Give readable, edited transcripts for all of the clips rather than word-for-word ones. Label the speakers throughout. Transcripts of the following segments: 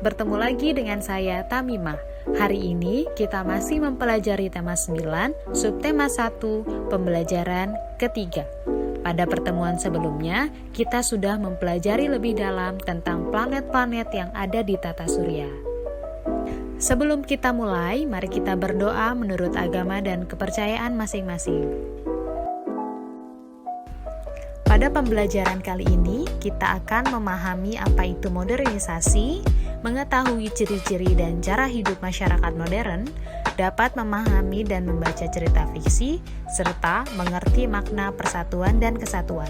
Speaker 1: bertemu lagi dengan saya Tamimah. Hari ini kita masih mempelajari tema 9, subtema 1, pembelajaran ketiga. Pada pertemuan sebelumnya, kita sudah mempelajari lebih dalam tentang planet-planet yang ada di tata surya. Sebelum kita mulai, mari kita berdoa menurut agama dan kepercayaan masing-masing. Pada pembelajaran kali ini, kita akan memahami apa itu modernisasi, mengetahui ciri-ciri dan cara hidup masyarakat modern, dapat memahami dan membaca cerita fiksi, serta mengerti makna persatuan dan kesatuan.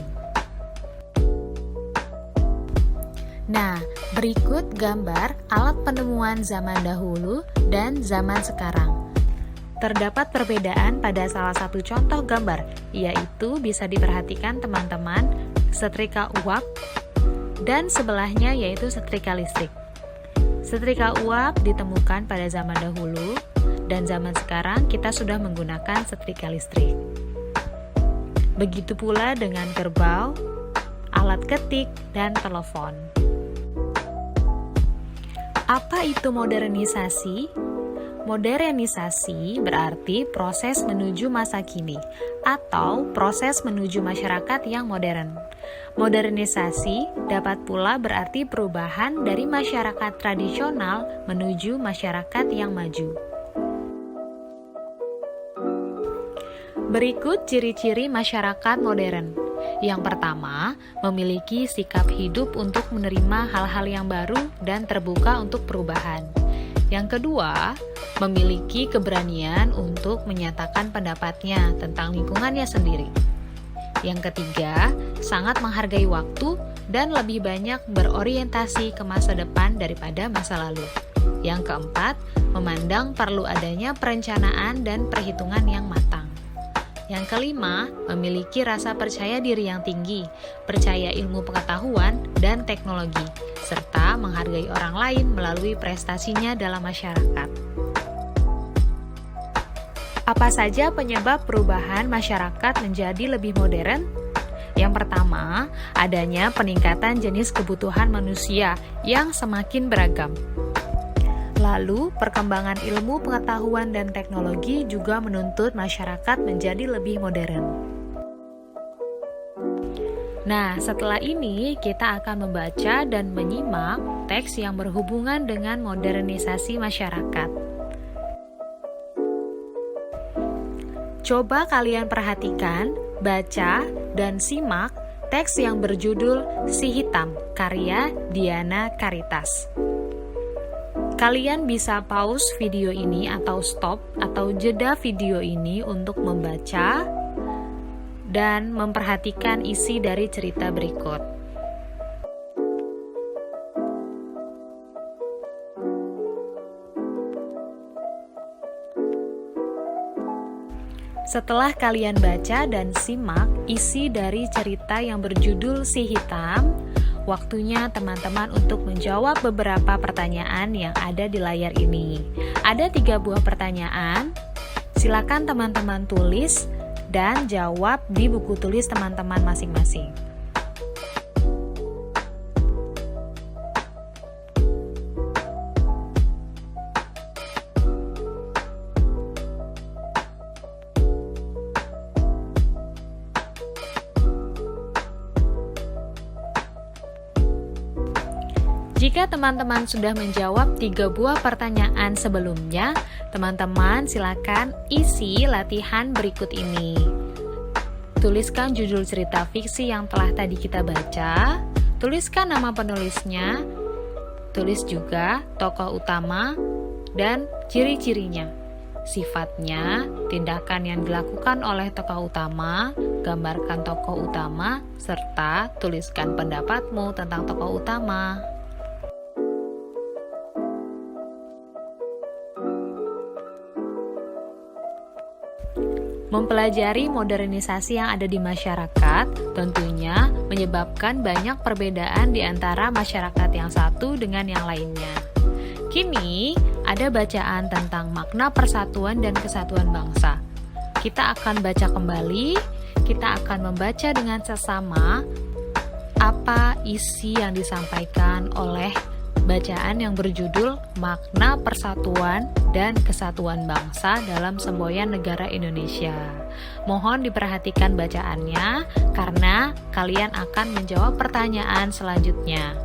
Speaker 1: Nah, berikut gambar alat penemuan zaman dahulu dan zaman sekarang. Terdapat perbedaan pada salah satu contoh gambar, yaitu bisa diperhatikan teman-teman setrika uap dan sebelahnya yaitu setrika listrik. Setrika uap ditemukan pada zaman dahulu dan zaman sekarang kita sudah menggunakan setrika listrik. Begitu pula dengan kerbau, alat ketik, dan telepon. Apa itu modernisasi? Modernisasi berarti proses menuju masa kini atau proses menuju masyarakat yang modern. Modernisasi dapat pula berarti perubahan dari masyarakat tradisional menuju masyarakat yang maju. Berikut ciri-ciri masyarakat modern. Yang pertama, memiliki sikap hidup untuk menerima hal-hal yang baru dan terbuka untuk perubahan. Yang kedua, memiliki keberanian untuk menyatakan pendapatnya tentang lingkungannya sendiri. Yang ketiga, sangat menghargai waktu dan lebih banyak berorientasi ke masa depan daripada masa lalu. Yang keempat, memandang perlu adanya perencanaan dan perhitungan yang matang. Yang kelima, memiliki rasa percaya diri yang tinggi, percaya ilmu pengetahuan dan teknologi, serta menghargai orang lain melalui prestasinya dalam masyarakat. Apa saja penyebab perubahan masyarakat menjadi lebih modern? Yang pertama, adanya peningkatan jenis kebutuhan manusia yang semakin beragam. Lalu, perkembangan ilmu pengetahuan dan teknologi juga menuntut masyarakat menjadi lebih modern. Nah, setelah ini kita akan membaca dan menyimak teks yang berhubungan dengan modernisasi masyarakat. Coba kalian perhatikan, baca, dan simak teks yang berjudul Si Hitam, karya Diana Caritas. Kalian bisa pause video ini atau stop atau jeda video ini untuk membaca dan memperhatikan isi dari cerita berikut. Setelah kalian baca dan simak isi dari cerita yang berjudul Si Hitam, waktunya teman-teman untuk menjawab beberapa pertanyaan yang ada di layar ini. Ada 3 buah pertanyaan. Silakan teman-teman tulis dan jawab di buku tulis teman-teman masing-masing. Jika teman-teman sudah menjawab 3 buah pertanyaan sebelumnya, teman-teman silakan isi latihan berikut ini. Tuliskan judul cerita fiksi yang telah tadi kita baca, tuliskan nama penulisnya, tulis juga tokoh utama dan ciri-cirinya, sifatnya, tindakan yang dilakukan oleh tokoh utama, gambarkan tokoh utama, serta tuliskan pendapatmu tentang tokoh utama. Mempelajari modernisasi yang ada di masyarakat tentunya menyebabkan banyak perbedaan di antara masyarakat yang satu dengan yang lainnya. Kini, ada bacaan tentang makna persatuan dan kesatuan bangsa. Kita akan baca kembali, kita akan membaca dengan sesama apa isi yang disampaikan oleh bacaan yang berjudul Makna Persatuan dan Kesatuan Bangsa dalam Semboyan Negara Indonesia. Mohon diperhatikan bacaannya karena kalian akan menjawab pertanyaan selanjutnya.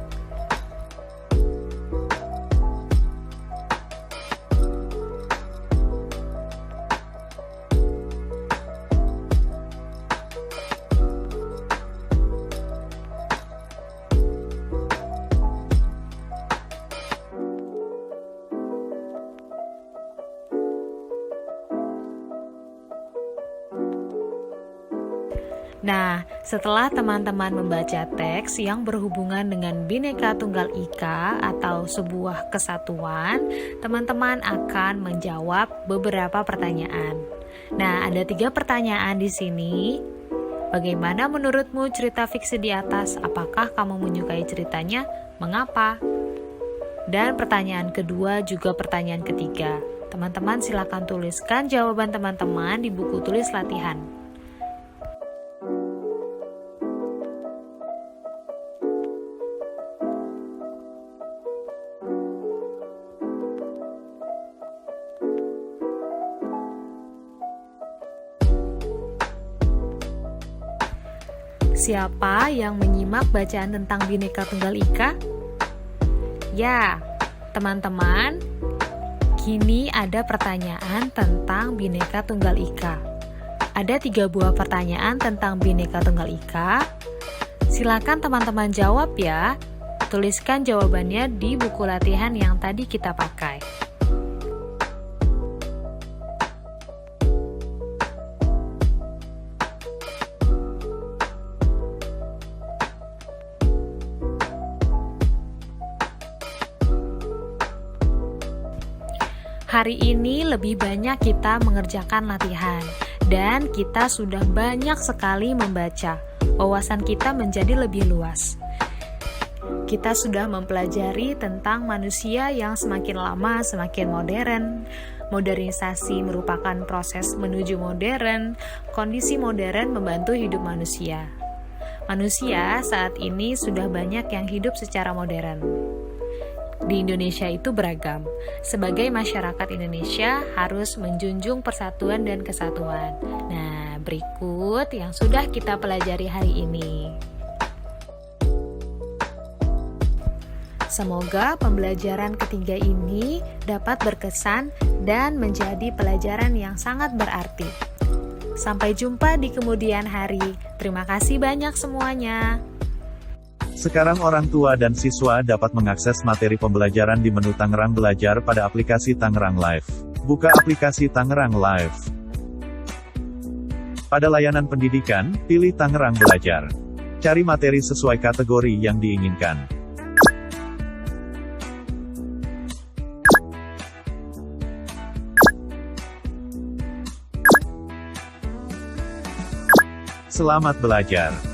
Speaker 1: Nah, setelah teman-teman membaca teks yang berhubungan dengan Bhinneka Tunggal Ika atau sebuah kesatuan, teman-teman akan menjawab beberapa pertanyaan. Nah, ada 3 pertanyaan di sini. Bagaimana menurutmu cerita fiksi di atas? Apakah kamu menyukai ceritanya? Mengapa? Dan pertanyaan kedua juga pertanyaan ketiga. Teman-teman silakan tuliskan jawaban teman-teman di buku tulis latihan. Siapa yang menyimak bacaan tentang Bhinneka Tunggal Ika? Ya, teman-teman, kini ada pertanyaan tentang Bhinneka Tunggal Ika. Ada 3 buah pertanyaan tentang Bhinneka Tunggal Ika. Silakan teman-teman jawab ya. Tuliskan jawabannya di buku latihan yang tadi kita pakai. Hari ini lebih banyak kita mengerjakan latihan dan kita sudah banyak sekali membaca. Wawasan kita menjadi lebih luas. Kita sudah mempelajari tentang manusia yang semakin lama semakin modern. Modernisasi merupakan proses menuju modern. Kondisi modern membantu hidup manusia. Manusia saat ini sudah banyak yang hidup secara modern. Di Indonesia itu beragam. Sebagai masyarakat Indonesia harus menjunjung persatuan dan kesatuan. Nah, berikut yang sudah kita pelajari hari ini. Semoga pembelajaran ketiga ini dapat berkesan dan menjadi pelajaran yang sangat berarti. Sampai jumpa di kemudian hari. Terima kasih banyak semuanya.
Speaker 2: Sekarang orang tua dan siswa dapat mengakses materi pembelajaran di menu Tangerang Belajar pada aplikasi Tangerang Live. Buka aplikasi Tangerang Live. Pada layanan pendidikan, pilih Tangerang Belajar. Cari materi sesuai kategori yang diinginkan. Selamat belajar.